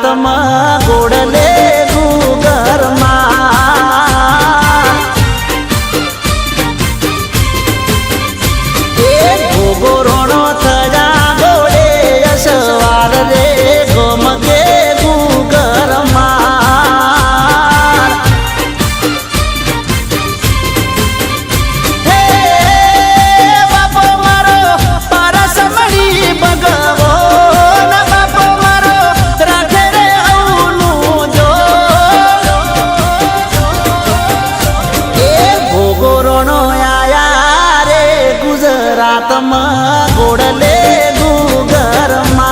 ગુજરાતમાં ગોડલે ગુગરમાં એ ગોગોરોણો થયા ગોડે યશવાર રે ગોમકે ગુગરમાં હે બાપો મારો પારસમણી ભગવો ગુજરાતમાં ગોડલે ગુગરમાં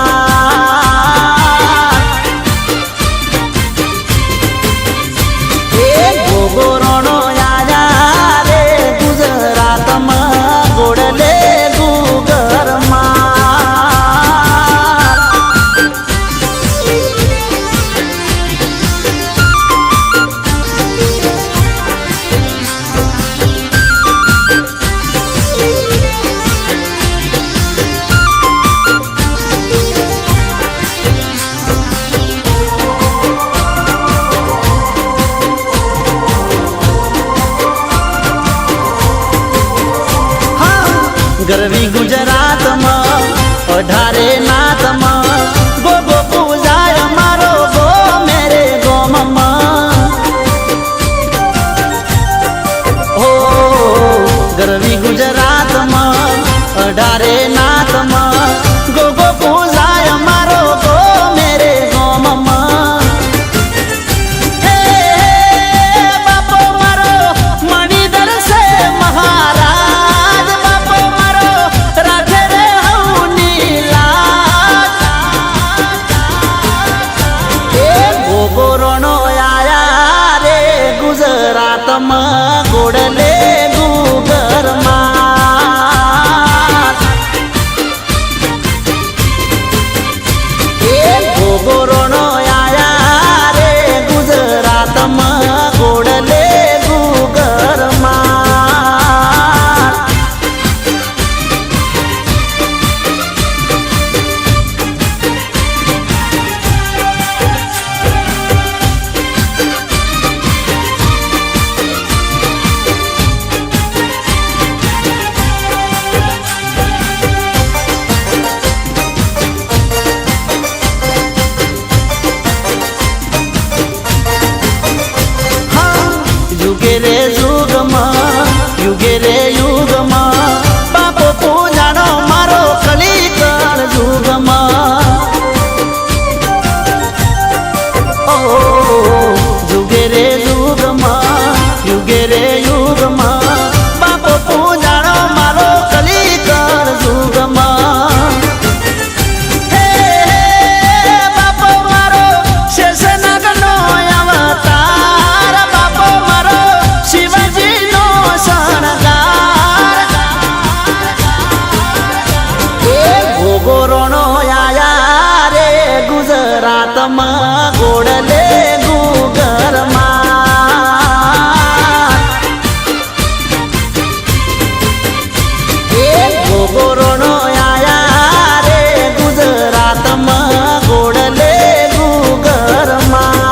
એ ગોગોરણો આયા રે ગુજરાતમાં ગોડલે ગુગરમાં ગરવી ગુજરાતમાં 18 નાતમાં ગોગો પૂજાય મારો ગો મેરે ગોમમાં હો ગરવી ગુજરાતમાં 18 નાતમાં ગોગો પૂજાય મારો ગો મેરે ગોમમાં હે બાપો મારો મણિધર છે મહારાજ ગોગોરણો આયા રે ગુજરાતમાં ગોડલે ગુગરમાં એ ગોગોરણો આયા રે ગુજરાતમાં ગોડલે ગુગરમાં યુગે રે યુગમાં બાપો પૂજાનો મારો કલિકળ યુગમાં ઓ યુગે રે યુગમાં બાપો પૂજાનો મારો કલિકળ યુગમાં હે બાપો મારો શેષનાગનો અવતાર બાપો મારો શિવજીનો શણગાર એ ગોગોરણો આયા રે ગુજરાતમાં ગોડલે ગુગરમાં એ ગોગોરણો આયા રે ગુજરાતમાં ગોડલે ગુગરમાં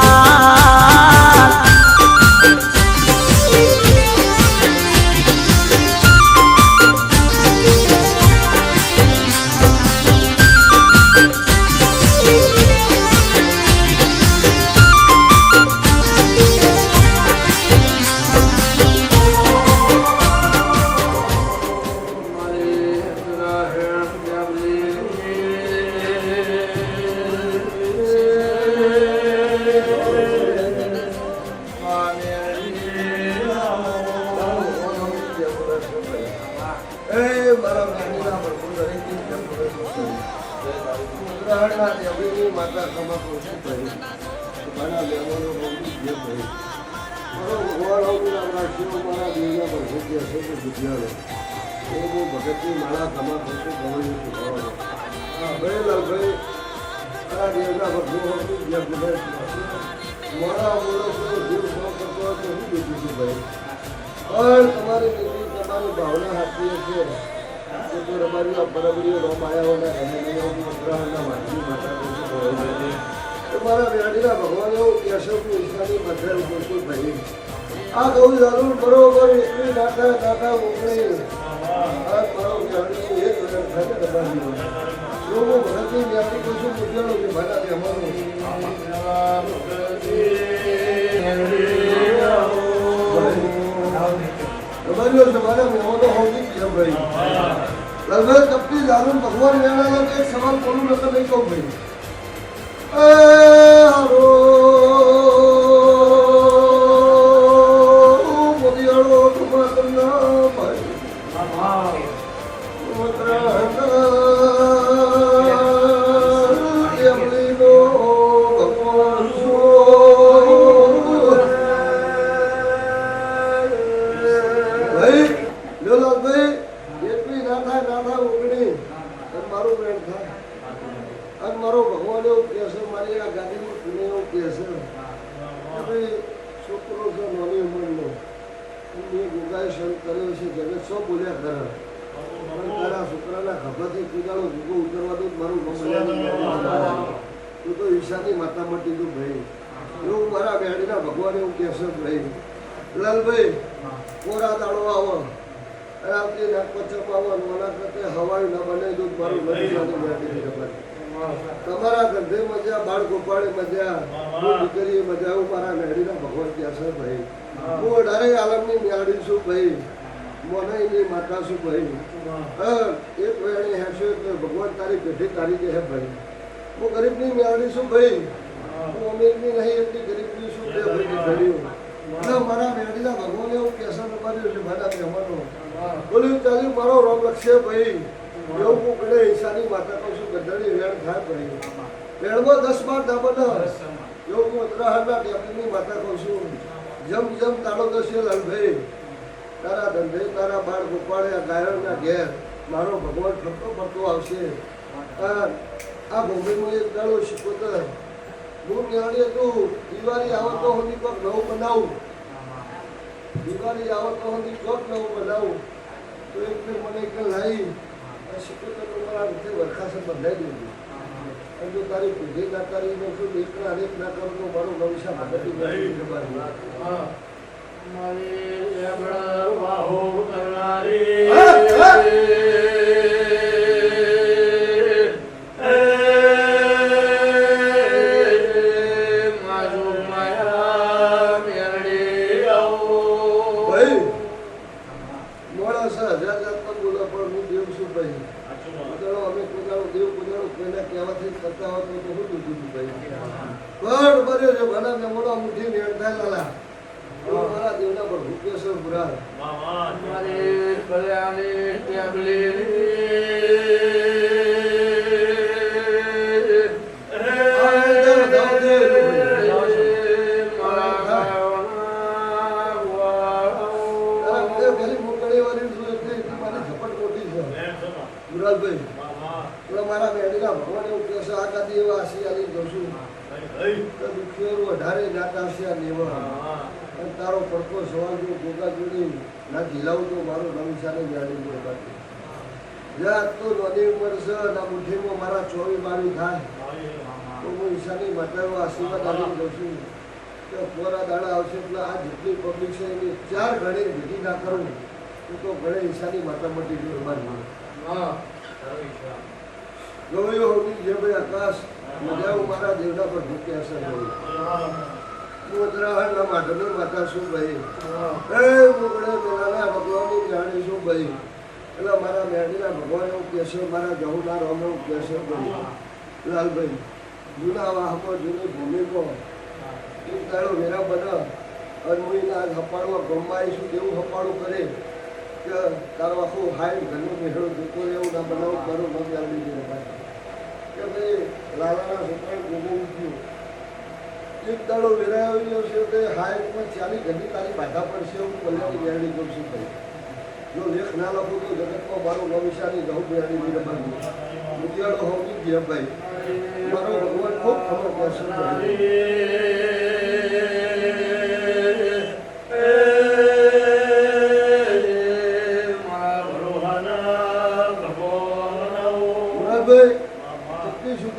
મારા વ્યાડીના ભગવાન એવું કેશવની ઈચ્છાની મધ્ય ઉપસ્થિત ભાઈ આ ગૌ દારૂ બરોબર એટલી દાતા ઉકળી આ મારો વ્યાડી એક વખત ખાતે દબાવી લોકો ભરતની વ્યાડી કશું પૂછેલો કે ભાડા અમારું દબાવ્યો છે મારા મહેમાનો હોવી છે ભાઈ લગભગ કપટી દારૂ ભગવાન વેણાનો એક સવાલ કોનું નકર નહીં કહું ભાઈ હારો મોદિયાળો ટમાટરના ભાઈ એમલીનો ભગવાન ભાઈ લોલાભાઈ એટલી ના થાય ઉગડી મારું પ્રેમ થાય અને મારો ભગવાન એવું કહે છે મારી આ ગાદીમાં પુણે એવું કહે છે કે ભાઈ છોકરો છે નાની ઉંમરનો મેં ગુગાએ શરૂ કર્યો છે જગત સૌ બોલ્યા કરે પણ તારા છોકરાના ખભાથી કુદાળો ભૂગો ઉતરવા દઉં મારું તું તો ઈશાની માતા મટી તું ભાઈ એવું મારા બેડીના ભગવાન એવું કહે છે ભાઈ લાલભાઈ કોરા દાડો આવો આવતી નાગપંચમ આવો નાના કરતે હવાઈ ના બનાવી દઉં મારું બેડી તમારા ગંધે મજા બાળ ગોપાળે મજા દીકરીએ મજા હું મારા મેળીના ભગવાન ત્યાં છે ભાઈ હું અઢારે આલમની મેળી છું ભાઈ મોનાઈની માતા છું ભાઈ એક વેણી હેસો એટલે ભગવાન તારી પેઢી તારી કે હે ભાઈ હું ગરીબની મેળી છું ભાઈ હું અમીરની નહીં એટલી ગરીબની છું તે ભાઈ ધર્યું એટલે મારા મેળીના ભગવાન એવું કેસર નપાર્યું છે મારા મહેમાનો બોલ્યું ચાલ્યું મારો રોમ લક્ષ્ય ભાઈ એવું હું કડે ઈશાની માતા કહું છું ગઢડી વેણ થાય પડી વેણમાં 10 બાર દાબન એવું હું ઉત્તરાખંડના ટેપલીની માતા કહું છું જમ જમ તાળો દશે લાલભાઈ તારા ધંધે તારા બાળ ગોપાળે આ ગાયણના ઘેર મારો ભગવાન ફરતો ફરતો આવશે આ ભૂમિમાં એક દાડો શીખોતર હું નિહાળી હતું દિવાળી આવે તો હું કોક નવું બનાવું દિવાળી આવે તો હું કોક નવું બનાવું તો એક મને કે લાવી વરખાસન બદલાઈ દીધું જો તારી પેઢી ના કરી શું દીકરા હરેક ના કરું તો મારું ભવિષ્ય મારા મેળીના ભગવાન એવું કહે છે આ કાદી એવા આશી જઉં છું દુખિયારું વધારે જાત આવશે આ લેવા અને તારો પડકો સવાલ જો ગોગા જોડી ના ઝીલાવું તો મારું નવીસાને જાણી બાકી જ્યાં તો નદી ઉંમર છે ના મુઠ્ઠીમાં મારા 24 થાય તો હું ઈશાની માતાનો આશીર્વાદ આપી દઉં છું કે પોરા દાડા આવશે એટલે આ જેટલી પબ્લિક છે એની 4 ઘણી ભેગી ના કરું તો ઘણે ઈશાની માતા મટી ગયું મારી ગયો હોવી જે ભાઈ આકાશ મજા મારા દેવના પર ભૂખ્યા છે હું ઉત્તરાખંડના માધવની માતા છું ભાઈ એ મુગડે મેળાના ભગવાનની જાણી છું ભાઈ એટલે મારા મેળીના ભગવાન એવું કહેશે મારા જહુના રામ એવું કહેશે ભાઈ લાલભાઈ જૂના વાહમાં જૂની ભૂમિમાં એક તારો વેરા બને અનમુઈના હપાડવા ગમમાં આવીશું તેવું હપાડું કરે કે તારો આખું હાઈ ઘરનું મેળો જતો એવું ના બનાવું કરું ન ચાલી ગયું ભાઈ કે ભાઈ લાલાના છોકરાએ ગોગો ઉઠ્યું એક દાડો વેરાય આવી જશે તે હાઈટમાં 40 ઘરની તારી બાધા પડશે એવું કલ્યાણી બેહાડી જઉં છું ભાઈ જો લેખ ના લખું તો જગતમાં મારું નવિશાની જવું બેહાડી વિરબાની મુતિયાળો હોવી ગયા ભાઈ મારો ભગવાન ખૂબ ખબર પડશે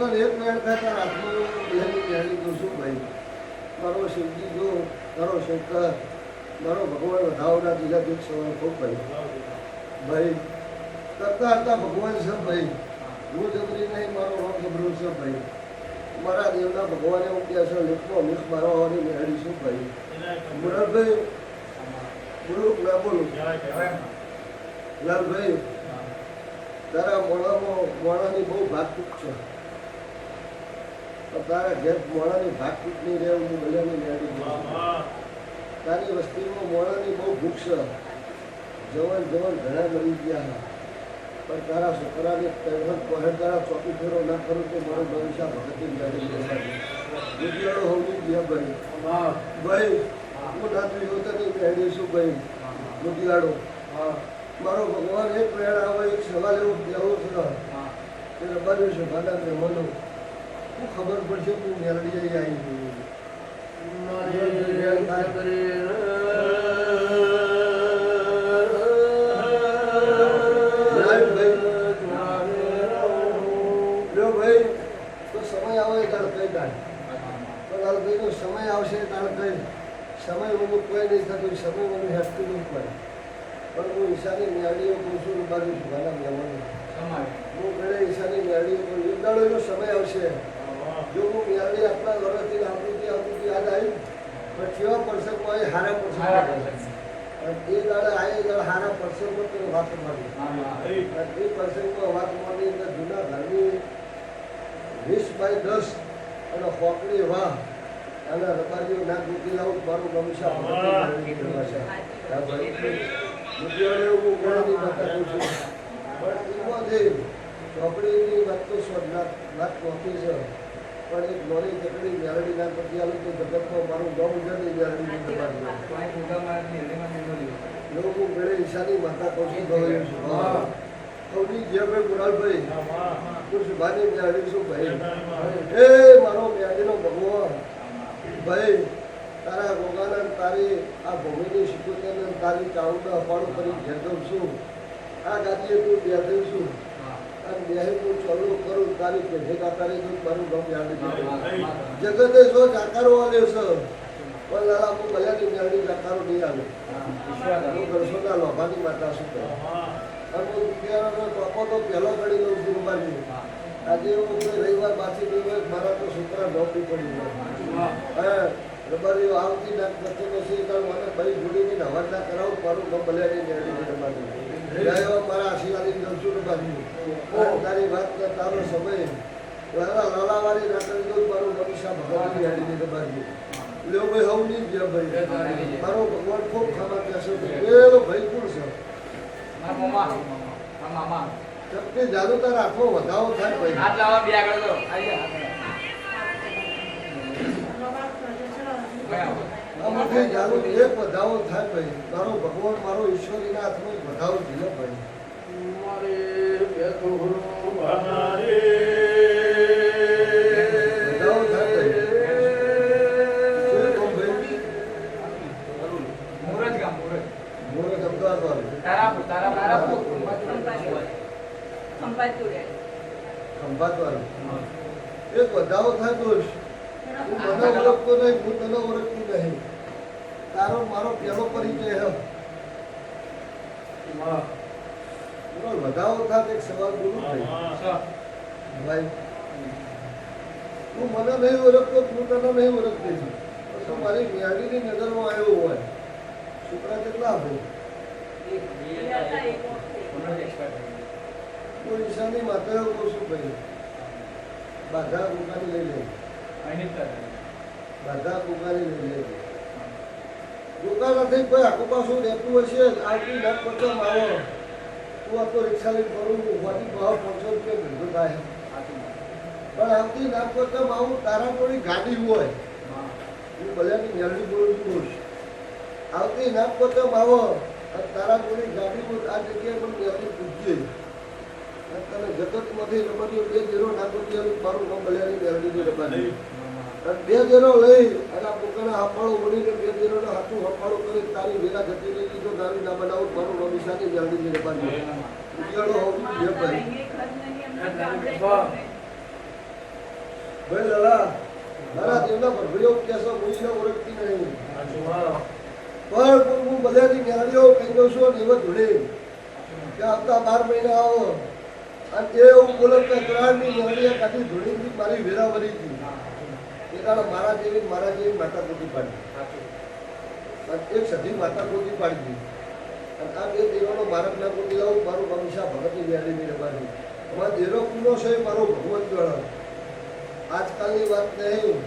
વગર એક મેળ ખાતા હાથમાં બેની મેળી તો શું ભાઈ મારો શિવજી જો મારો શંકર મારો ભગવાન વધાવના દીધા એક સવાલ ખૂબ ભાઈ કરતા હતા ભગવાન છે ભાઈ હું જબરી નહીં મારો રોગ ગભરું છે ભાઈ મારા દેવના ભગવાને હું કહે છે લીખમાં લીખ મારવાની મેળી શું ભાઈ મુરલભાઈ બોલું ના બોલું લાલભાઈ તારા મોણાની બહુ ભાગતૂક છે તારા ઘેર મોણાની ભાગતૂક નહીં રહે હું ભલેની મેળી તારી વસ્તીમાં મોણાની બહુ ભૂખ છે જવાન ઘણા મરી ગયા પણ તારા છોકરાને તારા ચોકી ફેરો ના કરું તો મારું ભવિષ્ય ભગતની મેળી ગુજિયાળો હોવી ગયા ભાઈ ભાઈ હું નાથી હોતાની મેળી શું ભાઈ ગુજિયાળો મારો ભગવાન એક પ્રેરણા આવે એક સવાલ એવો કહેવો છે કે રબારી સભાના મહેમાનો શું ખબર પડશે તું મેળડી આવી ભાઈ તો સમય આવે તાર કઈ દાડ તો લાલભાઈ નો સમય આવશે તાર કઈ સમય મને કોઈ નહીં થતું સમય મને હેઠતું નહીં પડે પણ હું ઈશાની મેળીઓ પૂછું બાજુ સુભાના મહેમાનો હું ઘરે ઈશાની મેળીઓ પણ એક દાડો એનો સમય આવશે જો હું મેળડી આપણા વર્ષથી આવૃત્તિ યાદ આવી પણ કેવા પ્રસંગમાં એ હારા પ્રસંગ એ દાડે આ દાડે હારા પ્રસંગમાં તો વાત માની એ પ્રસંગમાં વાત માની અંદર જૂના ઘરની 20x10 અને હોકડી વાહ અને રબારીઓ ના ગોતી લાવું મારું ગમશા ચોપડીની વાત તો વાત નોખી છે પણ એક નોની ચકડી મેળડી ના પછી આવું તો જગતમાં મારું ગમ ઉજવણી મેળડી લોકો મેળે ઈશાની માતા કૌશિક ગવાયું છું કૌશિક જે ભાઈ ગુલાલભાઈ તું શુભાની મેળડી શું ભાઈ એ મારો મેળડીનો ભગવાન ભાઈ તારા ગોગાનંદ તારી આ ભૂમિની શિકોતેને તારી ચાઉંડા અપાડું કરી ઘેર દઉં છું આ ગાદીએ તું બેઠું છું અને બેહે તું ચલું કરું તારી પેઢે કાકારી તું મારું ગમ યાદ જગતે જો જાકારો આવ્યો છે પણ લાલા હું ભલ્યાની મેળડી જાકારો નહીં આવ્યો હું ઘરસોના લોભાની માતા છું અને હું રૂપિયાનો ટોકો તો પહેલો કરી લઉં છું રૂપાની આજે હું રવિવાર પાછી ગયું મારા તો છોકરા નોકરી પડી ગયો રબારીઓ આવતી ના કરતો નથી કારણ મને ભાઈ જોડીને હવાર ના કરાવું મારું ગમ ભલ્યાની મેળડી રબારી મારા આશીર્વાદી દઉં છું રબારી તારી વાત તારો સમય લાલાવાળી ના કરી દઉં મારું ગમશા ભગવાનની મેળડી રબારી લ્યો ભાઈ હવ નહીં ગયા ભાઈ મારો ભગવાન ખૂબ ખાવા કહેશો પેલો ભાઈ કોણ છે ચપટી જાદુ તારા આખો વધાવો થાય ભાઈ હાથ લાવો બે આગળ કરો આમાંથી જાદુ એક વધાવો થાય ભાઈ મારો ભગવાન મારો ઈશ્વરીના હાથમાં એક વધાવો દીધો ભાઈ મારે બે થોડું વધાવો થાય ભાઈ મુરજ ગામ મોરે અમદાવાદ વાળું તારાપુર ખંભાત વાળું એક વધાવો થાય દોષ હું મને ઓળખતો નહીં હું તને ઓળખતી નહીં તારો મારો પહેલો પરિચય હે વધાવો થાય એક સવાલ બોલું ભાઈ તું મને નહીં ઓળખતો હું તને નહીં ઓળખતી તો મારી મેળીની નજરમાં આવ્યો હોય છોકરા કેટલા ભાઈ હું ઈશાની માતા એવું કહું છું ભાઈ બાધા કુકાની લઈ લે બાધા કુકાની લઈ લે દુકાન નથી કોઈ આખું પાછું રહેતું હશે આવતી નખ પચમ આવો તું આ તો રિક્ષા લઈને કરું ઉભાથી ભાવ 500 રૂપિયા ભેગો થાય પણ આવતી નખ પચમ આવું તારા થોડી ગાડી હોય હું ભલ્યાની મેળવી બોલું છું આવતી નખ પચમ આવો તારા થોડી ગાડી આ જગ્યાએ પણ મેળવી પૂછજે તને જગતમાંથી રમણીઓ 2 જેરો નાખો મારું નામ ભલ્યાની મેળવી રમવાની બે જેરો લઈ અને આ પોતાના હપાળો વળીને 2 જેરોનો હાથું હપાળો કરી તારી વેલા જતી રહી તો તારી ના બનાવું મારું રમીશાની મેળવી રમવાની ઉજાળો હોવું જોઈએ ભાઈ ભાઈ લાલા મારા દેવના પ્રભુઓ કેસો મુઈને ઓળખતી નહીં પણ હું બધાની ન્યાણીઓ કહી દઉં છું નિવત ધૂળે કે આવતા 12 મહિના આવો અને એ એવું બોલો કે ત્રણની ન્યાણીએ કાઢી ધૂળીથી મારી વેરાવરી હતી એ કારણે મારા જેવી માતા પોતી પાડી અને એક સધી માતા પોતી પાડી અને આ બે દેવાનો મારકના પોતી લાવું મારું વંશા ભગતની વ્યાડી મેં રમાડી અમારા દેરો કુનો છે મારો ભગવત ગણ આજકાલની વાત નહીં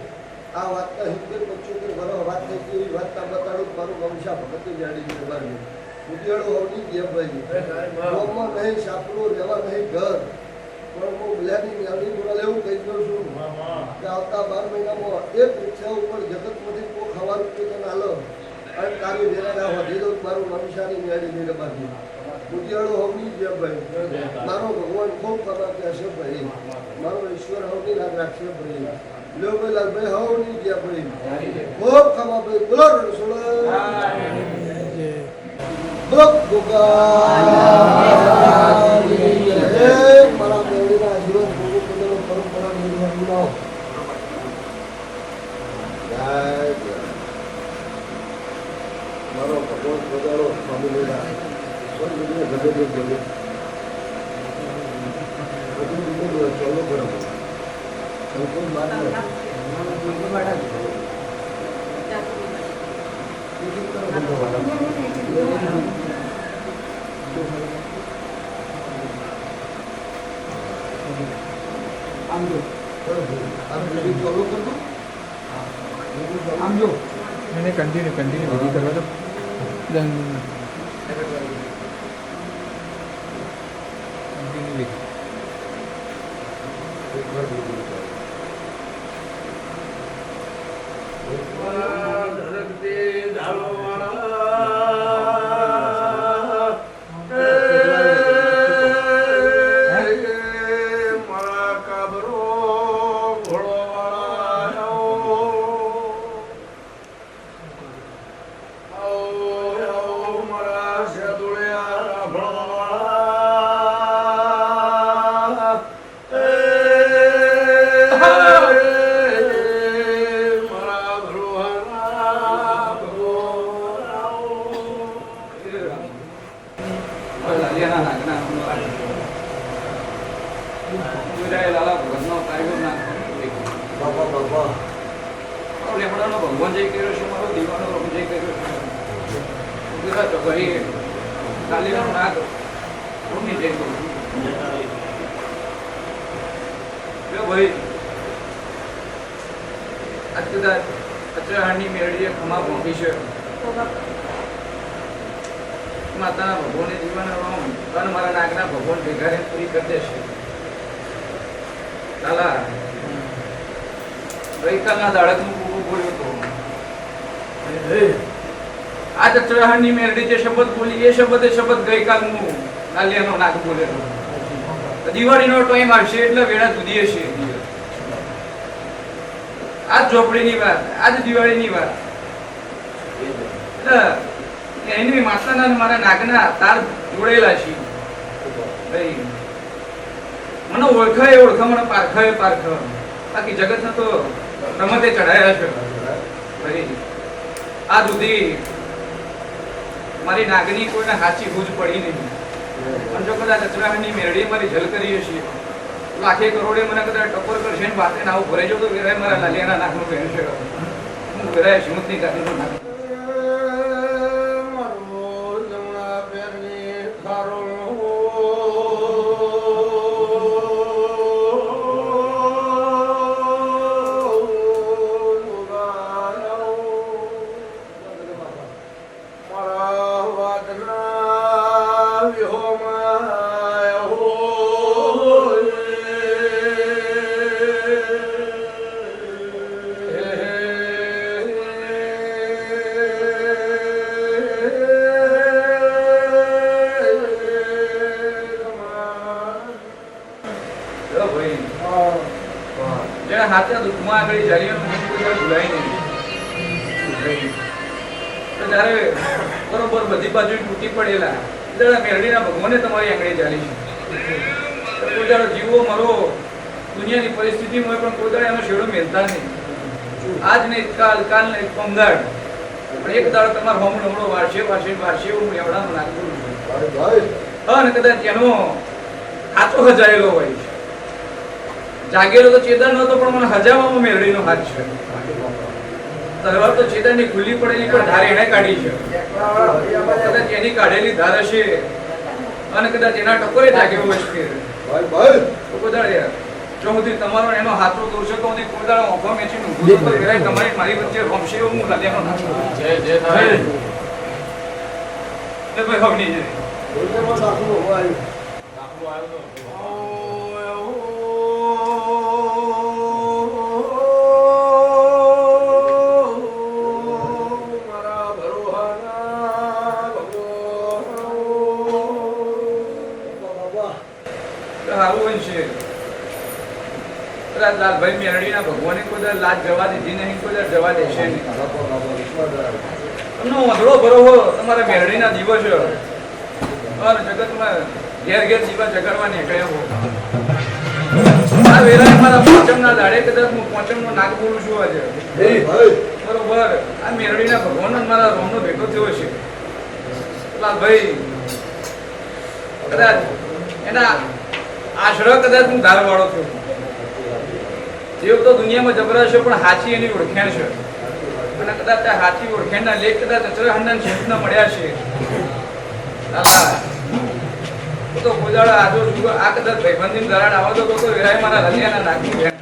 આ વાતના 70-75 વર્ષ વાત થઈ ગઈ એવી વાત ના બતાડું મારું વંશા ભગતની વ્યાડી મેં રમાડી ઉદિયાળો હોવી જેમ ભાઈ ગામમાં નહીં સાપડું રહેવા નહીં ઘર પણ હું બધાની વ્યાડી બોલા એવું કહી દઉં છું કે આવતા 12 મહિનામાં એક રિક્ષા ઉપર જગતમાંથી કોઈ ખાવાનું કે નાલો અને તારી વેરા વધી દઉં મારું વંશાની વ્યાડી મેં રમાડી ઉદિયાળો હોવી જેમ ભાઈ મારો ભગવાન ખૂબ કમા કહેશે ભાઈ મારો ઈશ્વર હવની રાગ રાખશે ભાઈ લો ભાઈ લાલભાઈ હવની ગયા ભાઈ ખૂબ કમા ભાઈ બોલો રણછોડ બોલો ગોગાની જય મારા મેળીના જીવન ભોગો બદલો પરંપરા નિર્વાહ જય મારો ભગવાન બજારો સ્વામી લીલા ચાલો બરાબર मैंने कंटिन्यू विधि करवा दो कंटिन्यू विधि ભગવાન જય કર્યો છે મારો દીવાનો રમ જય કર્યો છે ભાઈ કાલીનો નાગ રૂમી જય કર્યો ભાઈ આજ કદાચ અચરાહાની મેળીએ ખમા ભોંગી છે માતાના ભગવાને દીવાનો રમ અને મારા નાગના ભગવાન ભેગા રે પૂરી કરી દેશે લાલા ગઈકાલના દાડકનું પૂરું બોલ્યો હતો આ ચચરાહાની મેરડી જે શબ્દ બોલી એ શબ્દ ગઈકાલનું નાલિયાનો નાગ બોલેલો દિવાળીનો ટાઈમ આવશે એટલે વેળા જુદી હશે આજ ઝોપડીની વાત આજ દિવાળીની વાત એટલે એની માતાના મારા નાગના તાર જોડેલા છે ભાઈ મને ઓળખા મને પારખ બાકી જગત તો રમતે ચડાયા છે ભાઈ આ સુધી મારી નાગની કોઈને સાચી ભૂજ પડી નહીં અને જો કદાચ અચરાહાની મેરડી મારી જલ કરી હશે લાખે કરોડે મને કદાચ ટકોર કરશે ને વાતે ના આવું ભરે જો તો વેરાય મારા લાલિયાના નાકનું પહેર છે હું વેરાય હિંમતની કાઢીનું નાક હાથે દુઃખમાં આગળ જાળીઓનું ભૂલાય નહીં તો જ્યારે બરોબર બધી બાજુ તૂટી પડેલા ત્યારે મેરડીના ભગવાને તમારી આંગળી ચાલી છે તો કોઈ દાડો જીવો મરો દુનિયાની પરિસ્થિતિમાં પણ કોઈ દાડો એનો શેડો મેલતા નહીં. આજ નહીં કાલ, કાલ નહીં પમદાડ, પણ એક દાડો તમારો હોમ નમળો વારશે હું એવડાનું નાખું છું. ભાઈ અને કદાચ એનો હાચો હજાયેલો હોય છે. જાગેલો તો ચેતન નહોતો, પણ મને હજાવામાં મેળવીનો હાથ છે. તલવાર તો ચેતનની ખુલ્લી પડેલી પણ ધાર એણે કાઢી છે. કદાચ એની કાઢેલી ધાર હશે અને કદાચ એના ટકોરે જાગ્યો હશે. ભાઈ તો કોદાળે જો સુધી તમારો એનો હાથો દોષ તો હું કોદાળો ઓફો મેચી નું ભૂત તો ફેરાય તમારી મારી વચ્ચે રોમશે એવું હું લાદેનો નાખું. જય જય થાય. એ ભાઈ હવની છે. બોલવામાં દાખલો હોય મારા ભરોહાના બાબા સારું બનશે. કદાચ લાલભાઈ મેરડીના ભગવાને કોઈ દર લાજ જવા દીધી નહીં, કોઈ દર જવા દેશે નહીં. તમને વાંધળો ભરો તમારા મેરડીના દિવસ અને જગતમાં ઘેર ઘેર જીવા જગાડવા નીકળ્યા હો. આ વેળાએ મારા પાંચમના દાડે કદાચ હું પાંચમનો નાગ બોલું છું આજે. બરોબર, આ મેરડીના ભગવાન મારા રોમનો ભેટો થયો છે. લાલભાઈ કદાચ એના આશરો કદાચ હું ધારવાળો છું. દેવ તો દુનિયામાં જબરા છે, પણ હાચી એની ઓળખાણ છે. અને કદાચ આ હાચી ઓળખાણના લેખ કદાચ અચરહંડન શેઠના મળ્યા છે. દાદા તો કોજાળા આજો જુગો આ કદાચ ભાઈબંધીની દરાડ આવા દો તો વેરાય મારા રલિયાના નાખી બેઠો.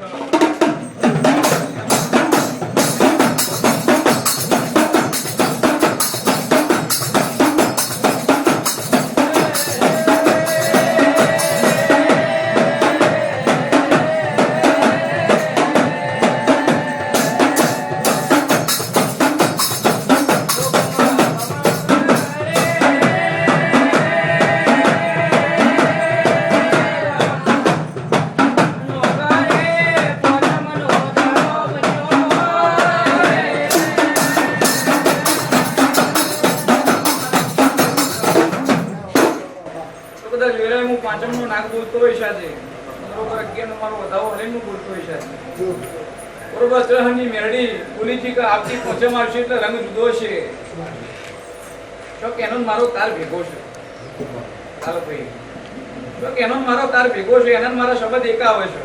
પાંચમનો નાગ બોલતો હોય છે. બરોબર, 11 નો મારો વધાવો હરીનો બોલતો હોય છે. બરોબર, ચરહની મેરડી બોલી છે કે આપતી પાંચમ આવશે એટલે રંગ જુદો છે. તો કેનો મારો તાર ભેગો છે. હાલો ભાઈ, તો કેનો મારો તાર ભેગો છે, એના મારા શબ્દ એક આવે છે,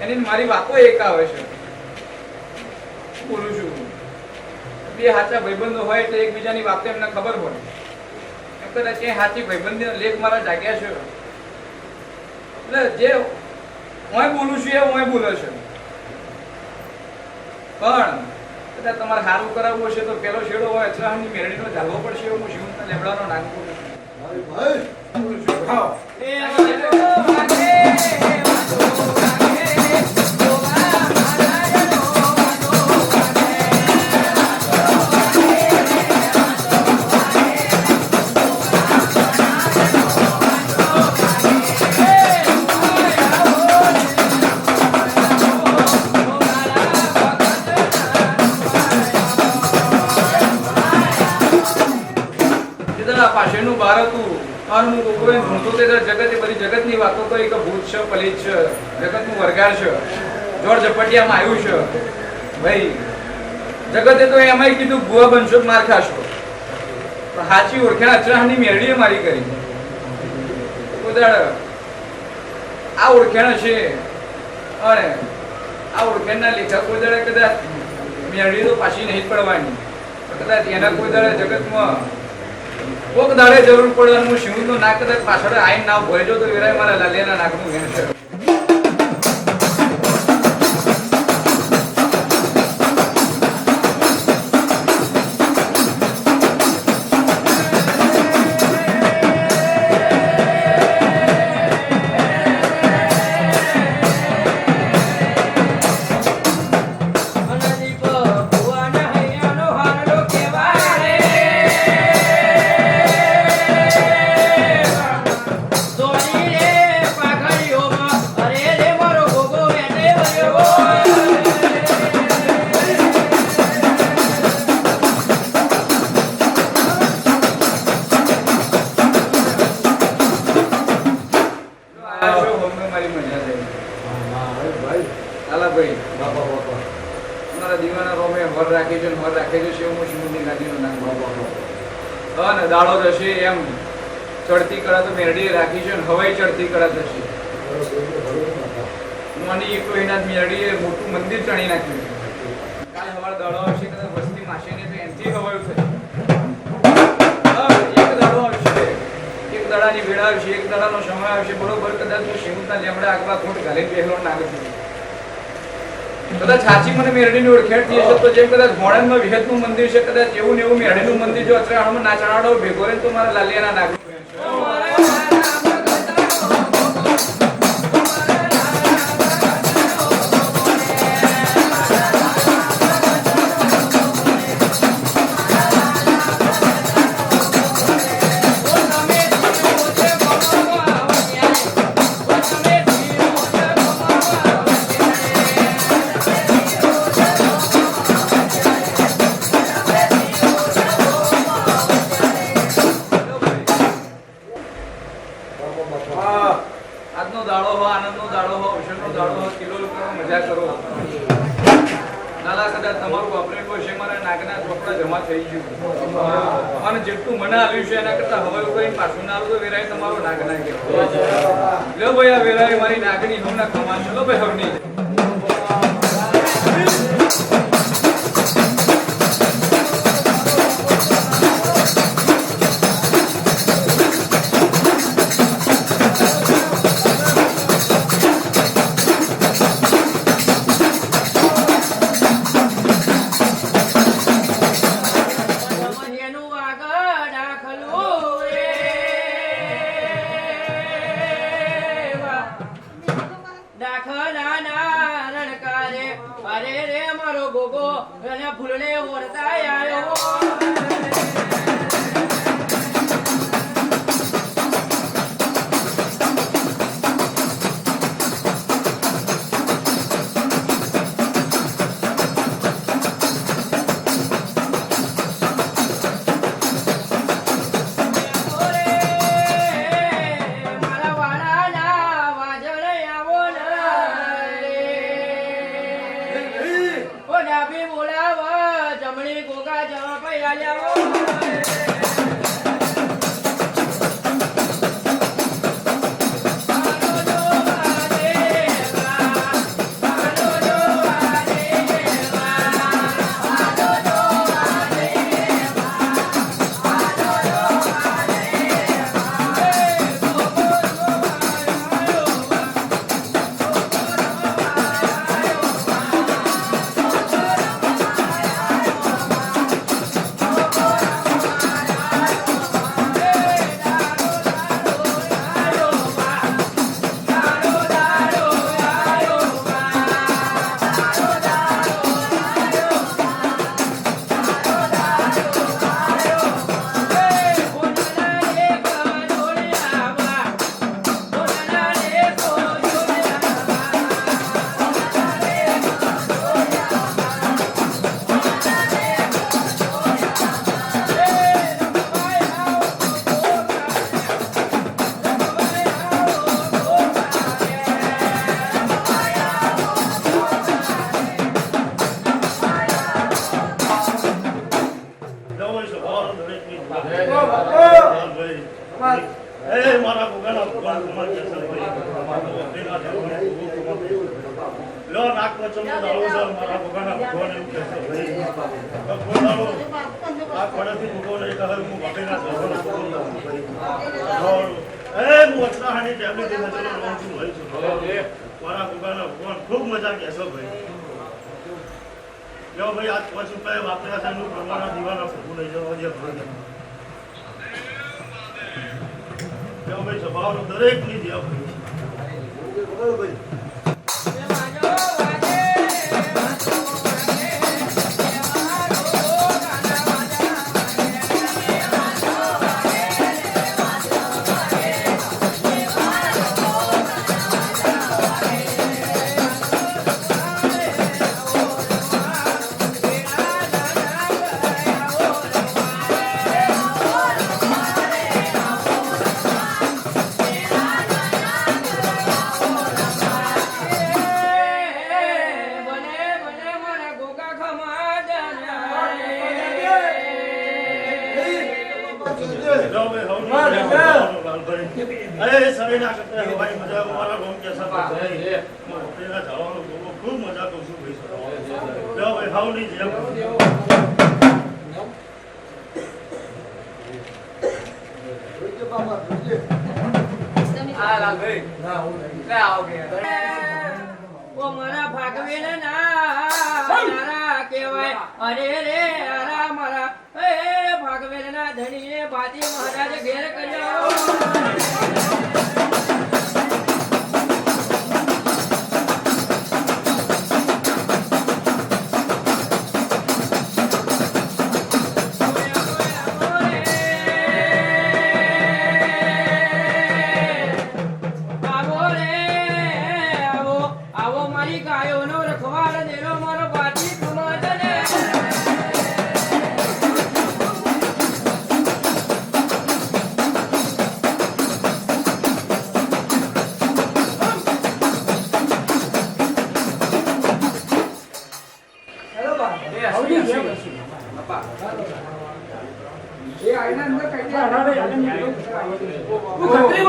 એની મારી વાતો એક આવે છે. બોલું છું બે હાચા ભાઈબંધો હોય એટલે એકબીજાની વાતો એમને ખબર હોય. કદાચ એ હાચી ભાઈબંધીનો લેખ મારા જાગ્યા છે એટલે જે હું બોલું છું એ હું બોલે છે. પણ કદાચ તમારે સારું કરાવવું હશે તો પેલો શેડો હોય અચરાની મેરડીનો ઝાલવો પડશે. હું શિવના લેબડાનો નાગ બોલું છું. ભાઈ બોલું છું. હા. પાછળનું બાર હતું અને હું કોકરોને ભણતો તે જગતે બધી જગતની વાતો તો એક ભૂત છે, પલિત છે, જગતનું વરગાર છે, જોર ઝપટિયામાં આવ્યું છે. ભાઈ જગતે તો એમાંય કીધું ભૂવા બનશો માર ખાશો, પણ સાચી ઓળખાણ અચરાની મેરડીએ મારી કરી. આ ઓળખાણ છે અને આ ઓળખાણના લેખક કોઈ દાડે કદાચ મેરડી તો પાછી નહીં પડવાની, કદાચ એના કોઈ દાડે જગતમાં કોક દાડે જરૂર પડે હું શિવનો નાક કદાચ પાછળ આઈને ના ભોયજો તો વેરાય મારા લાલિયાના નાકનું વેણ છે. બાપા બાપા અમારા દીવાના રોમે વર રાખે છે વર રાખે છે શિવમો શિવની ગાદીનું નામ અને દાડો જશે એમ ચડતી કળા તો મેરડીએ રાખી છે અને હવાઈ ચડતી કળા થશે મને એક એના મેરડીએ મોટું મંદિર ચણી નાખ્યું છે કાલે હવાર દાડો આવશે કદાચ વસ્તી માસે ને તો એમથી હવાયું થશે એક દાડો આવશે એક દાડાની વેળા આવશે એક દાડાનો સમય આવશે બરોબર કદાચ હું શિવના લેમડા આગવા ખોટ ઘાલીને પહેલો નાગો છું કદાચ સાચી મને મેરડીની ઓળખેણ થઈ હશે તો જેમ કદાચ મોડર્નમાં વિહતનું મંદિર છે કદાચ એવું ને એવું મેરડીનું મંદિર જો અત્યારે ના ચણાડો ભેગો રહે તો મારા લાલિયાના નાગો આજનો દાડો હો આનંદનો દાડો હો અવસરનો દાડો હો કિલો મજા કરો નાલા કદાચ તમારું વાપરેલું હશે મારા નાગના ચોપડા જમા થઈ ગયું અને જેટલું મને આવ્યું છે એના કરતા હવે કઈ પાછું ના આવ્યું તો વેરાય તમારો નાગ ના કહેવાય લો ભાઈ આ વેરાય મારી નાગની હમણાં કમાન છે લો ભાઈ હવની ફૂલને ઓરતા આવ્યો ખૂબ મજા કેશો ભાઈ લો ભાઈ આજ પછી રૂપિયા વાપર્યા છે એનું પ્રમાણ દીવાના ફોટો લઈ જવા જે ભાઈ સ્વભાવનો દરેક ની જ્યાં ભાઈ લો ભાઈ, હવનું લાલભાઈ. અરે સરે ના કરતા હવાઈ મજા મારા ગામ કે સાથે મોટેલા જવાનું ખૂબ મજા કરું છું ભાઈ. લો ભાઈ, હવની જેમ જોઈજે બાબા, જોઈજે. આ લાલભાઈ લે આવો કે ઓ મારા ભાગવેલ ના કહેવાય. અરે રે અરા મારા એ ભાગવેલ ના ધણીને બાજી મહારાજ ઘેર કર્યો. આવો રે આવો આવો મારી ગાયોનો રખવાળ દેરો મારો બાજી કમાડને.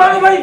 ભાઈ, ભાઈ.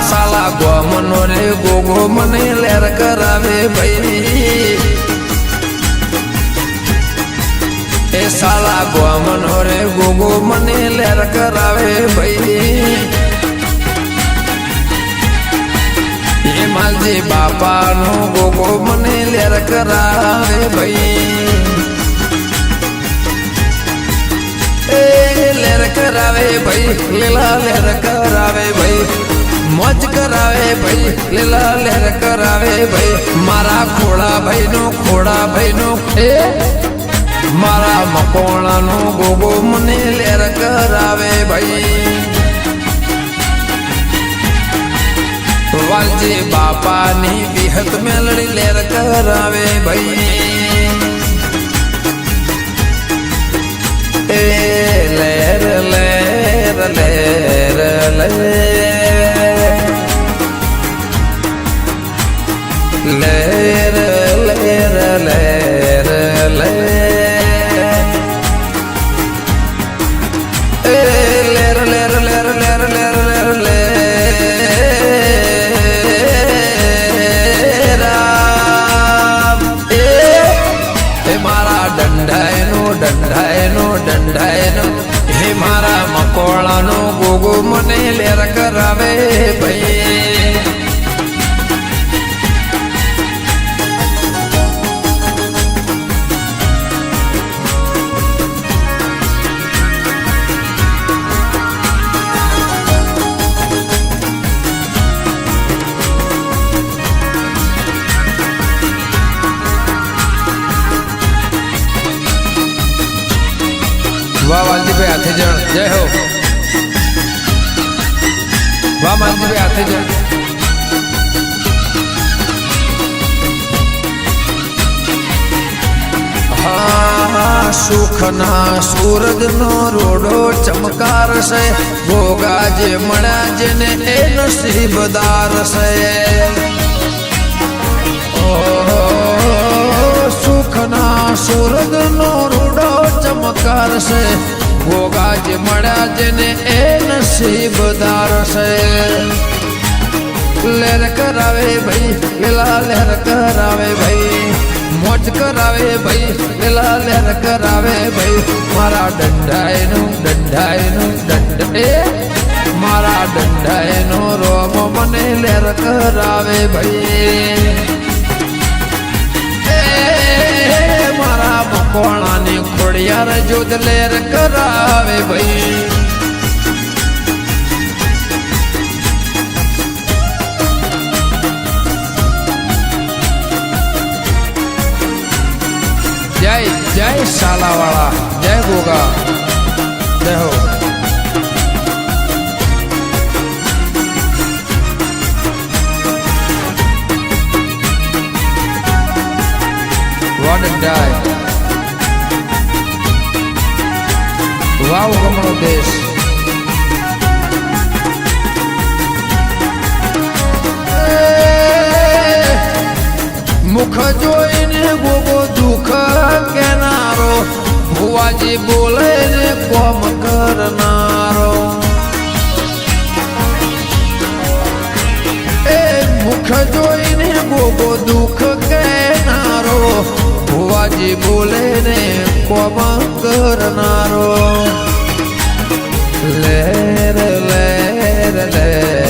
સાલા ગોમનો રે ગોગો મને લેર કરાવે ભાઈ ગોમનો રે ગોગો મને લેર કરાવે ભાઈ એ માલજી બાપાનો ગોગો મને લેર કરાવે ભાઈ એ લેર કરાવે ભાઈ લીલા લેર કરાવે ભાઈ મોજ કરાવે ભાઈ લીલા લેર કરાવે ભાઈ મારા ખોડા ભાઈનો એ મારા મકોણાનો ગોગો મને લેર કરાવે ભાઈ વાલજી બાપાની વિહત મેલડી લેર કરાવે ભાઈ એ લેર લેર લેર લેર લેર લેર લેર લેર દંડાયનો હે મારા મકોળાનો ગોગો મને લેર કરાવે ભાઈ વાહ વાલજીભાઈ હાથે જણ જય હો વાહ માલજીભાઈ હાથે જણ હા સુખના સૂરજનો રોડો ચમકાર છે ભોગા જે મળ્યા જેને એ નસીબદાર છે સુખના સૂરજનો રોડો ચમકાર છે ભોગા જે મળ્યા જેને એ નસીબદાર છે લેર કરાવે ભાઈ લીલા લેર કરાવે ભાઈ મોજ કરાવે ભાઈ લીલા લેર કરાવે ભાઈ મારા દંડાયનું દંડ મારા દંડાયનો રોમ મને લેર કરાવે ભાઈ મારા મકોણાની ખોડિયાર જોધ લેર કરાવે ભાઈ જય જય શાલાવાળા જય ગોગા જય હો વાહ ગમણો દેશ મુખ જોઈને ગોગો દુઃખ કેનારો ભુવાજી બોલે ને કોમ કરનારો એ મુખ જોઈને ગોગો દુઃખ કેનારો ભુવાજી બોલે ને કોમ કરનારો લેર લેર લેર લેર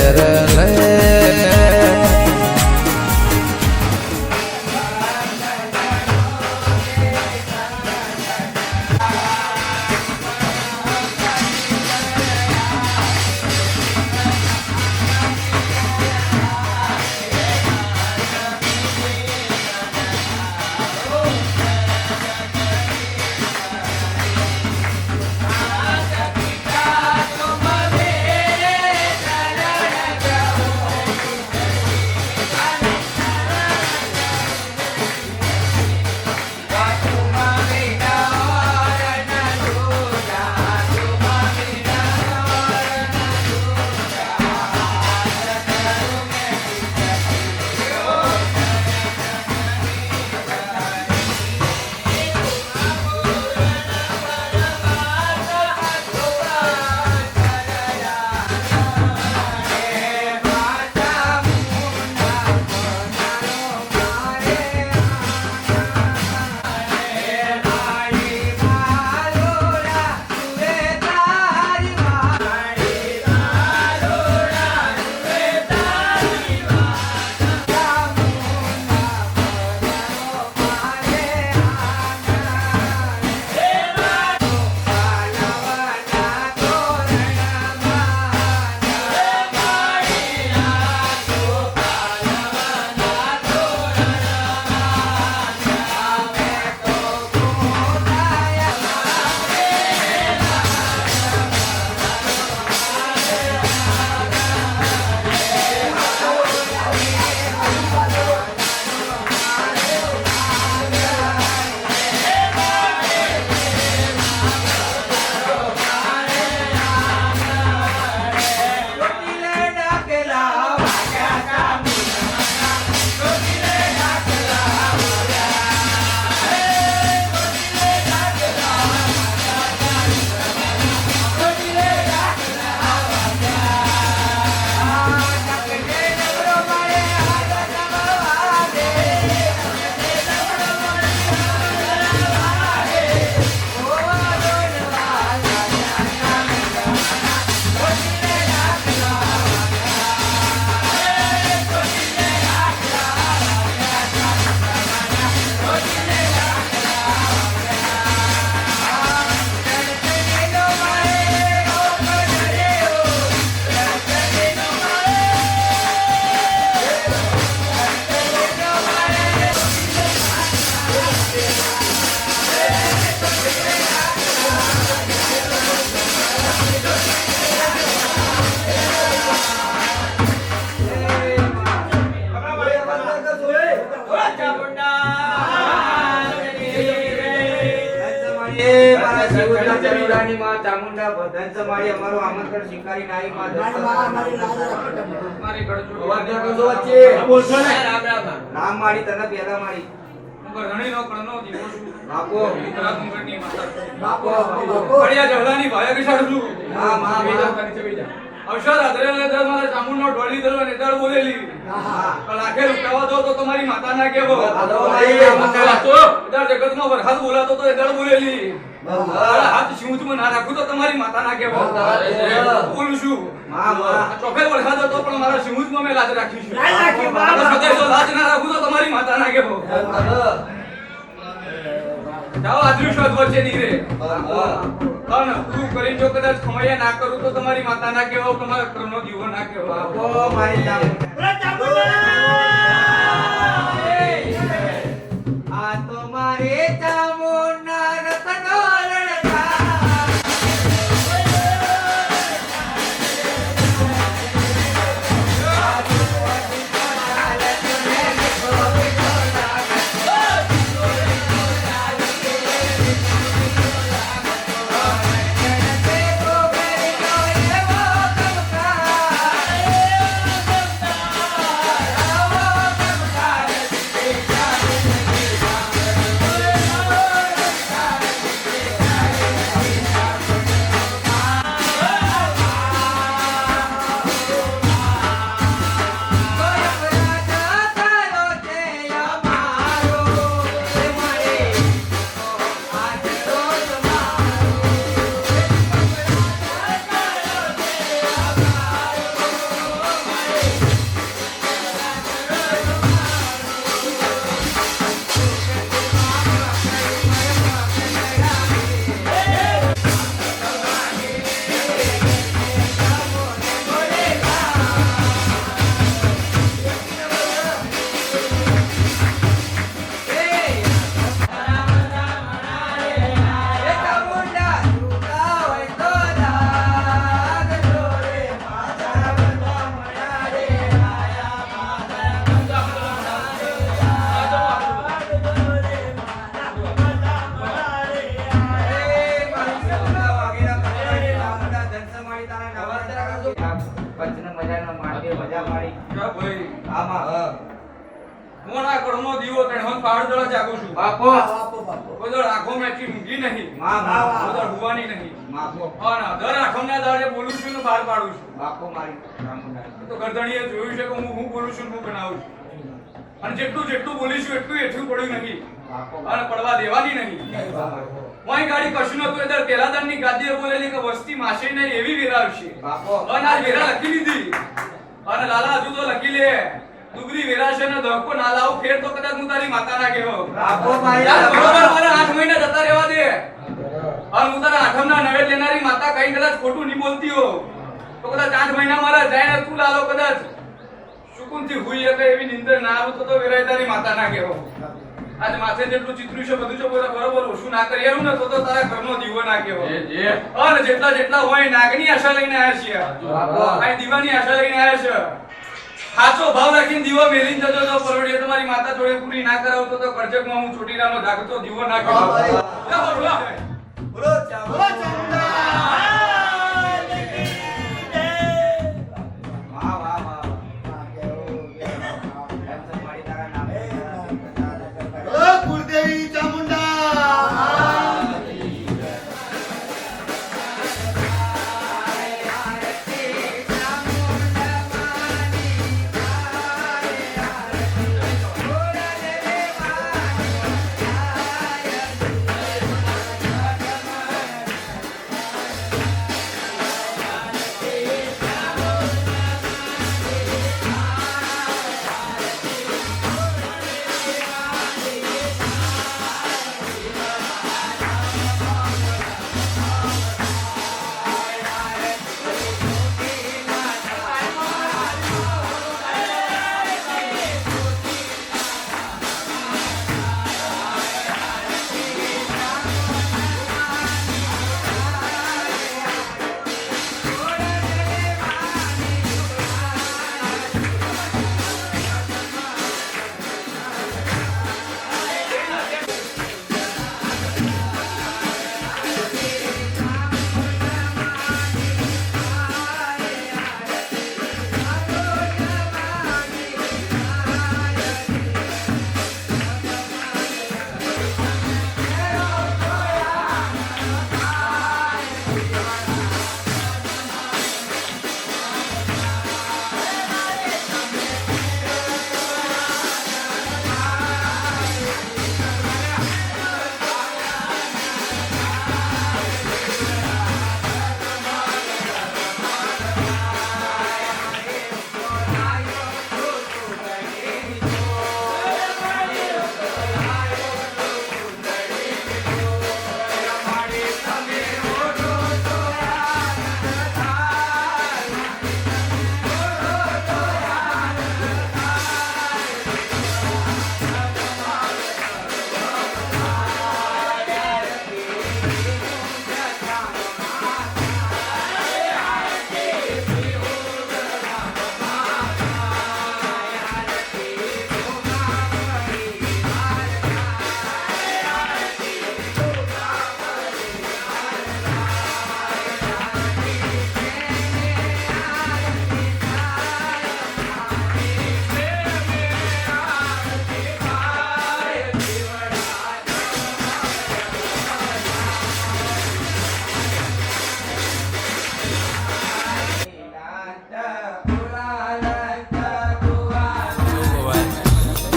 ગરુડાની માં ચામુંડા બધાને સમાડી અમારું આમંત્રણ સ્વીકારીને આવી માં મારી ગળજો અવાજ ન કરજો વચ્ચે. બોલશો ને. નામ મારી તને પહેલા મારી હું ઘરણીનો કણનો દીવો છું. બાપો ઉત્તરા ડુંગરની માતા છું. બાપો ફળિયા જહલાની ભાયા કિશાળ છું. હા માં અવસર આદરેલા દર મારા ચામુંડનો ઢોળી દરવા નેતાળ બોલેલી. પણ આખે રૂકાવા દો તો તમારી માતા ના કેવો. દર જગતમાં વરસાદ બોલાતો તો એદાળ બોલેલી. હાથ સિંહમાં ના રાખું તો તમારી માતા ના કેવો. બોલું છું. ચોખે વરસાદ હતો પણ મારા સિંહમાં મેં લાજ રાખી છે. જો લાજ ના રાખું તો તમારી માતા ના કેવો. જાઓ અદૃશ્ય વચ્ચે નીરે. અને તું કરી જો કદાચ ખમૈયા ના કરું તો તમારી માતા ના કેવો, તમારા કર્મનો દીવો ના કેવો. બાપો મારી આ તો મારે ચામુંડા રતનો રણછાડ. હું આ કણનો દીવો તેણહન પહાડ દળા જાગું છું. બાપો કોઈ દળ આંખો મેથી ઊંઘી નહીં. માં કોઈ દળ હુવાની નહીં. બાપો અને દર આઠમના દાડે બોલું છું ને બહાર પાડું છું. બાપો મારી ચામુંડા. તો ગરદણીએ જોયું છે કે હું બોલું છું ને હું બનાવું છું. અને જેટલું બોલીશું એટલું એઠું પડ્યું નહીં. અને પડવા દેવાની નહીં. મોય ગાડી કશું નતું. એ દર પહેલા દળની ગાદીએ બોલેલી કે વસ્તી માસે નહીં એવી વેરા આવશે. બાપો અને આ વેરા લખી લીધી. અને લાલા હજુ તો લખી લે દુગરી વેરાશે ને ધક્કો ના લાવું ફેર તો કદાચ હું તારી માતા ના કહેવો. બાપો મારી યાર બરોબર મને 8 મહિના જતા રહેવા દે. અને હું તારા આઠમના નવેદ લેનારી માતા કઈ કદાચ ખોટું નહીં બોલતી હો તો કદાચ 8 મહિના મારા જાય ને તું લાલો કદાચ સુકૂનથી હુઈ શકે એવી નિંદર ના આવું તો વેરાય તારી માતા ના કહેવો. આજ માથે જેટલું ચિત્રું છે બધું છે બરોબર ઓછું ના કરી આવ્યું ને તો તારા ઘરનો દીવો ના કહેવો. અને જેટલા હોય નાગની આશા લઈને આવ્યા છીએ. આ દીવાની આશા લઈને આવ્યા છે. સાચો ભાવ રાખીને દીવો મેલીને જજો તો પરવડીએ તમારી માતા જોડે પૂરી ના કરાવતો તો કરજકમાં હું ચોટીલાનો જાગતો દીવો ના કહેવો. બોલો ચામુંડા. વાહ વાહ વાહ ધનસર મારી તારા નામે. બોલો કુળદેવી ચામુંડા.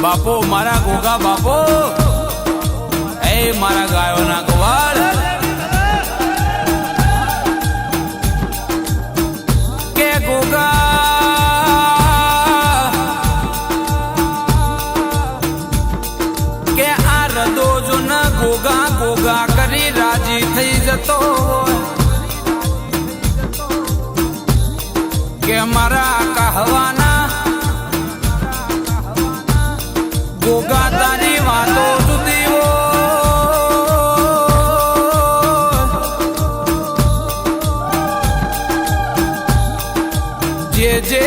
બાપો મારા ગોગા બાપો એ મારા ગાયોના ગવાળ કે ગોગા કે આ રદો જો ન ગોગા ગોગા કરી રાજી થઈ જતો હોય કે મારા કહેવાના ગોગા તારી વાતો જુદી જે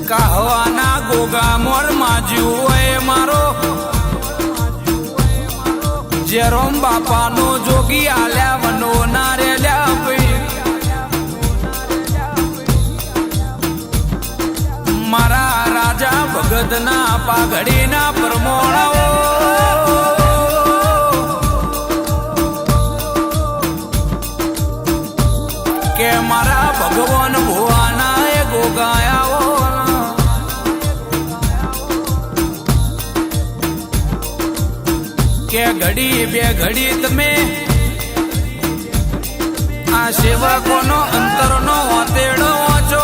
કહેવાના ગોગા મોર માજ્યું હોય મારો જેરોમ બાપાનો જોગી આલ્યા વનો ના રેલ્યા ભાઈ મારા રાજા ભગતના પાઘડીના પરમોણાઓ કે મારા ભગવાન ભુવાના એ ગોગાયાઓ કે ઘડી બે ઘડી તમે આ સેવકોનો અંતરનો વાતેડો વાંચો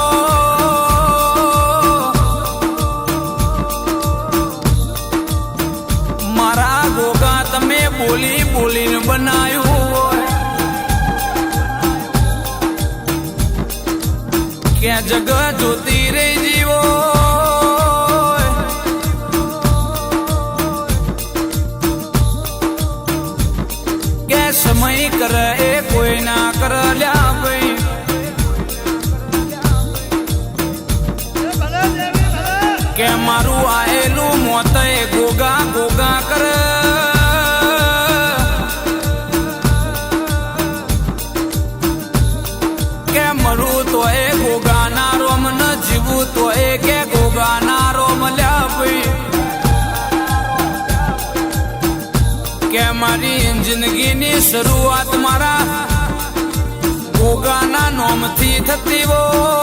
મારા ગોગા તમે બોલી બોલીને બનાવ્યું હોય કે જગ જોતી રહી જીવો કે સમય કરે એ કોઈ ના કર લ્યા ભાઈ કે મારું આયેલું મોત એ ગોગા ગોગા કર કે મરું તો એ ગોગાના રોમ ન જીવું તો એ કે ગોગાના રોમ લ્યા ભાઈ કે મારી જિંદગીની શરૂઆત મારા ગોગાના નોમથી થતી હોય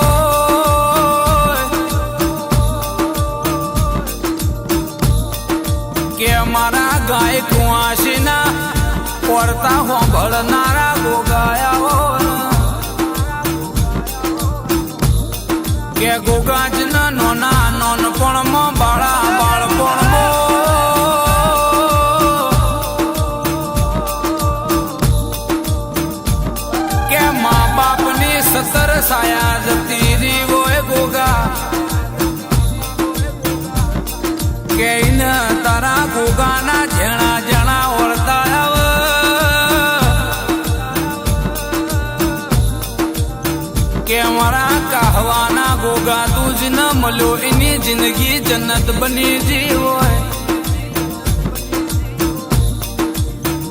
કે મારા ગાય કુંવાસીના પડતા હોંભળનારા ગોગાયા કે ગોગાજના નોના નોનપણમાં બાળા બાળપણમાં કે મા બાપની સતર સાયા જતી રી હોય ગોગા કે તારા ગોગાના જેણા જેણા ઓળતા કે મારા કહેવાના ગોગા તું જ ન મળ્યો એની જિંદગી જન્નત બની જી હોય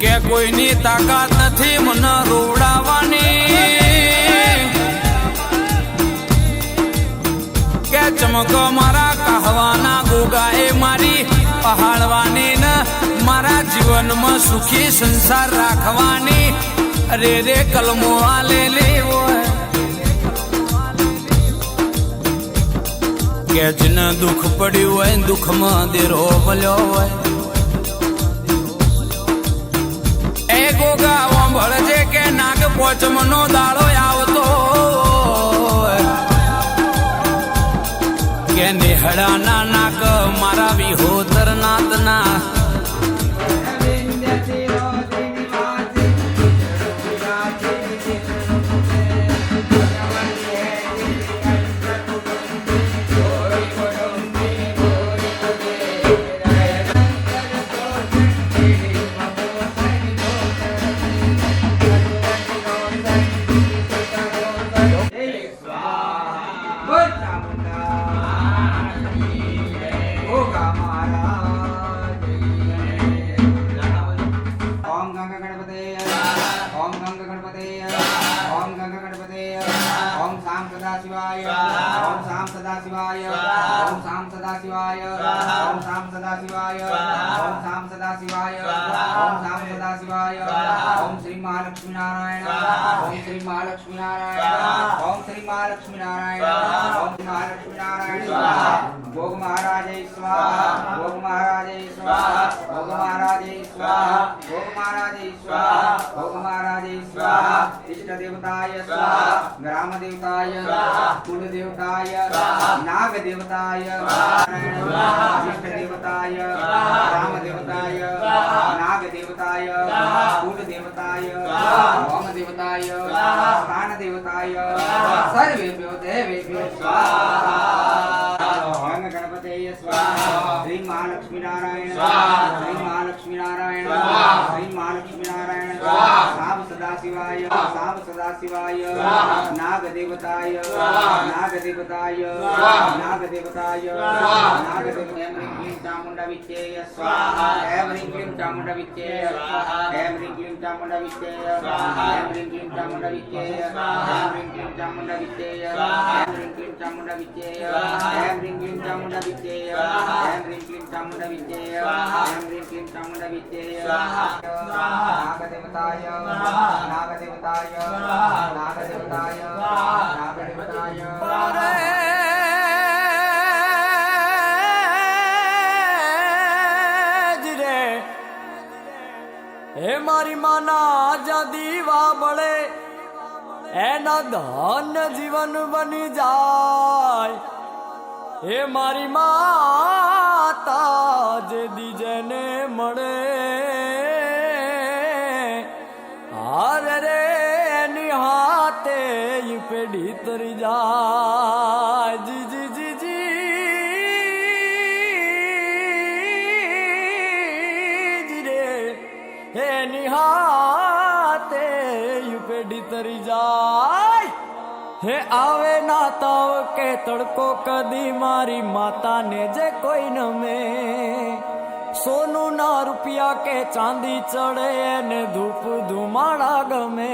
કે કોઈની તાકાત નથી મને રોવડાવવાની કે ચમક મારા કહેવાના ગોગા એ મારી પહાડવાની ને મારા જીવનમાં સુખી સંસાર રાખવાની રે રે કલમો આલેલી હોય કે જેને દુઃખ પડ્યું હોય દુઃખમાં દેરો મળ્યો હોય એ ગોગા વાંભળજે કે નાગ પોચમનો દાડો આવતો કે નિહળાના નાક મારા વિહોતર નાથના सदाशिवाय ओम शाम सदाशिवाय ओम शाम सदाशिवाय ओम शाम सदाशिवाय ओम शाम सदाशिवाय ओम श्री महालक्ष्मी नारायण ओम श्री महालक्ष्मी नारायण ओम श्री महालक्ष्मी नारायण ओम महालक्ष्मी नारायण ભોગ મહારાજે સ્વાહા ભોગ મહારાજે સ્વાહા ભોગ મહારાજે સ્વાહા ભોગ મહારાજે સ્વાહા ભોગ મહારાજે સ્વાહા ઇષ્ટ દેવતાય સ્વાહા ગ્રામ દેવતાય સ્વાહા કુલ દેવતાય સ્વાહા નાગ દેવતાય સ્વાહા ઇષ્ટ દેવતાય સ્વાહા ગ્રામ દેવતાય સ્વાહા નાગ દેવતાય સ્વાહા કુલ દેવતાય સ્વાહા હોમ દેવતાય સ્વાહા સ્થાન દેવતાય સ્વાહા સર્વેભ્યો દેવેભ્યો સ્વાહા ઓમ ગણપતये स्वाहा श्री महालक्ष्मी नारायण स्वाहा श्री महालक्ष्मी नारायण स्वाहा श्री महालक्ष्मी नारायण स्वाहा साम सदाशिवाय स्वाहा नाग देवताय स्वाहा नाग देवताय स्वाहा नाग देवताय स्वाहा नाग देवताय क्लीं चामुंडा विच्चेय स्वाहा ऐं ह्रीं क्लीं चामुंडा विच्चेय स्वाहा ऐं ह्रीं क्लीं चामुंडा विच्चेय स्वाहा ऐं ह्रीं क्लीं चामुंडा विच्चेय स्वाहा ऐं ह्रीं क्लीं चामुंडा विच्चेय स्वाहा ऐं ह्रीं क्लीं चामुंडा विच्चेय स्वाहा ऐं ह्रीं क्लीं चामुंडा विच्चेय स्वाहा ऐं ह्रीं क्लीं चामुंडा विच्चेय स्वाहा ऐं ह्रीं क्लीं चामुंडा विच्चेय स्वाहा नाग देवताय नाग देवताय नाग देवताय नाग देवताय હે મારી માના આજા દીવા બળે એના ધન્ય જીવન બની જાય હે મારી માતા જે દીજને મળે હારે રે એની હાથે ઈ પેઢી તરી જાય જી જી જી જી એની હાથે પેઢી તરી જાય હે આવે ના તાવ કે તડકો કદી મારી માતાને જે કોઈ નમે સોનું ના રૂપિયા કે ચાંદી ચડે ને ધૂપ ધુમાડા ગમે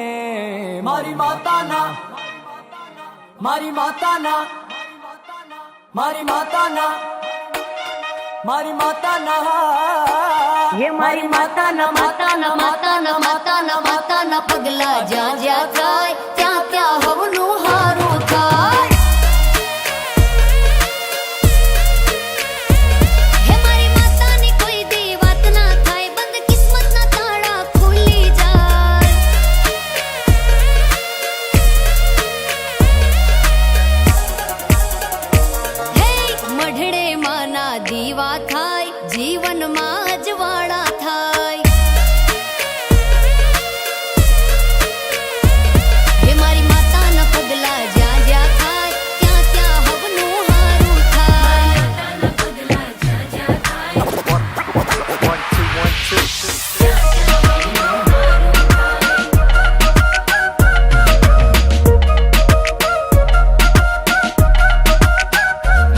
મારી માતાના મારી માતાના મારી માતાના મારી માતાના ये मारी माताना माताना माताना माताना माताना पगला ज्या ज्या थाय त्या त्या हवनु हारू थाय हे मारी मातानी कोई दी वात ना थाय बंद किस्मत ना ताड़ा खुली जाय हे मढड़े माना दीवा थाय जीवन मा अजवाड़ा थाय हे मारी माता न पगला जा जा थाय त्या त्या हवनु हारू थाय पगला जा जा थाय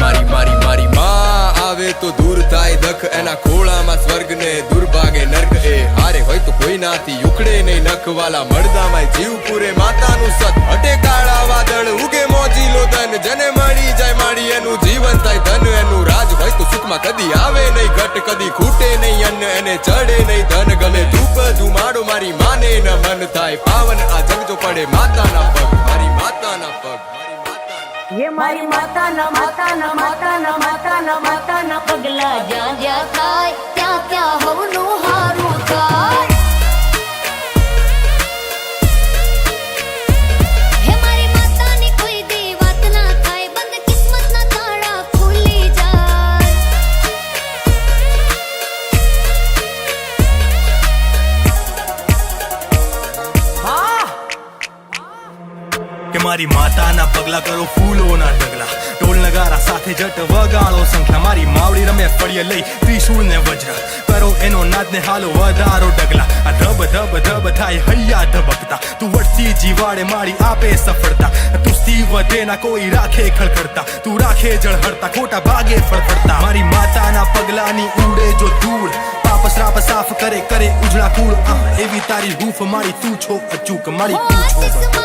મારી મારી મારી માં આવે તો દૂર થાય દખ એના ખોળામાં સ્વર્ગ ને દુર્ભાગે નર્ક એ હારે હોય તો કોઈ નાથી ઉખડે નહીં નખવાલા મળદામાં જીવ પૂરે માતાનું સત હટે કાળા વાદળ ઉગે મોજીલો ધન જને મળી જાય માડી એનું જીવન થાય ધન એનું રાજ હોય તો સુખમાં કદી આવે નહીં ઘટ કદી ખૂટે નહીં અન્ન એને ચડે નહીં ધન ગમે ધૂપ ધુમાડો મારી માને ન મન થાય પાવન આ જગ જો પડે માતાના પગ મારી માતાના પગ ये मारी माताना माताना माताना माताना माताना पगला जा जा थाय त्या त्या हवनु हारू थाय हे मारी मातानी कोई दी वात ना थाय बंद किस्मत ना ताड़ा खुली जाय કે મારી માતાના પગલા કરો ફૂલોના ઢગલા ઢોલ નગારા સાથે જટ વગાડો સંખલા મારી માવડી રમે ફળીએ લઈ ત્રિશૂળ ને વજ્ર કરો એનો નાદ ને હાલો વધારો ડગલા આ ધબ ધબ ધબ થાય હૈયા ધબકતા તું વળતી જીવાડે મારી આપે સફળતા તું સ્તી વધે ના કોઈ રાખે ખળખડતા તું રાખે જળહળતા ખોટા ભાગે ફળફડતા મારી માતાના પગલાની ઉડે જો ધૂળ પાપ શ્રાપ સાફ કરે કરે ઉજળા કુળ એવી તારી હૂફ મારી તું છો અચૂક મારી તું છો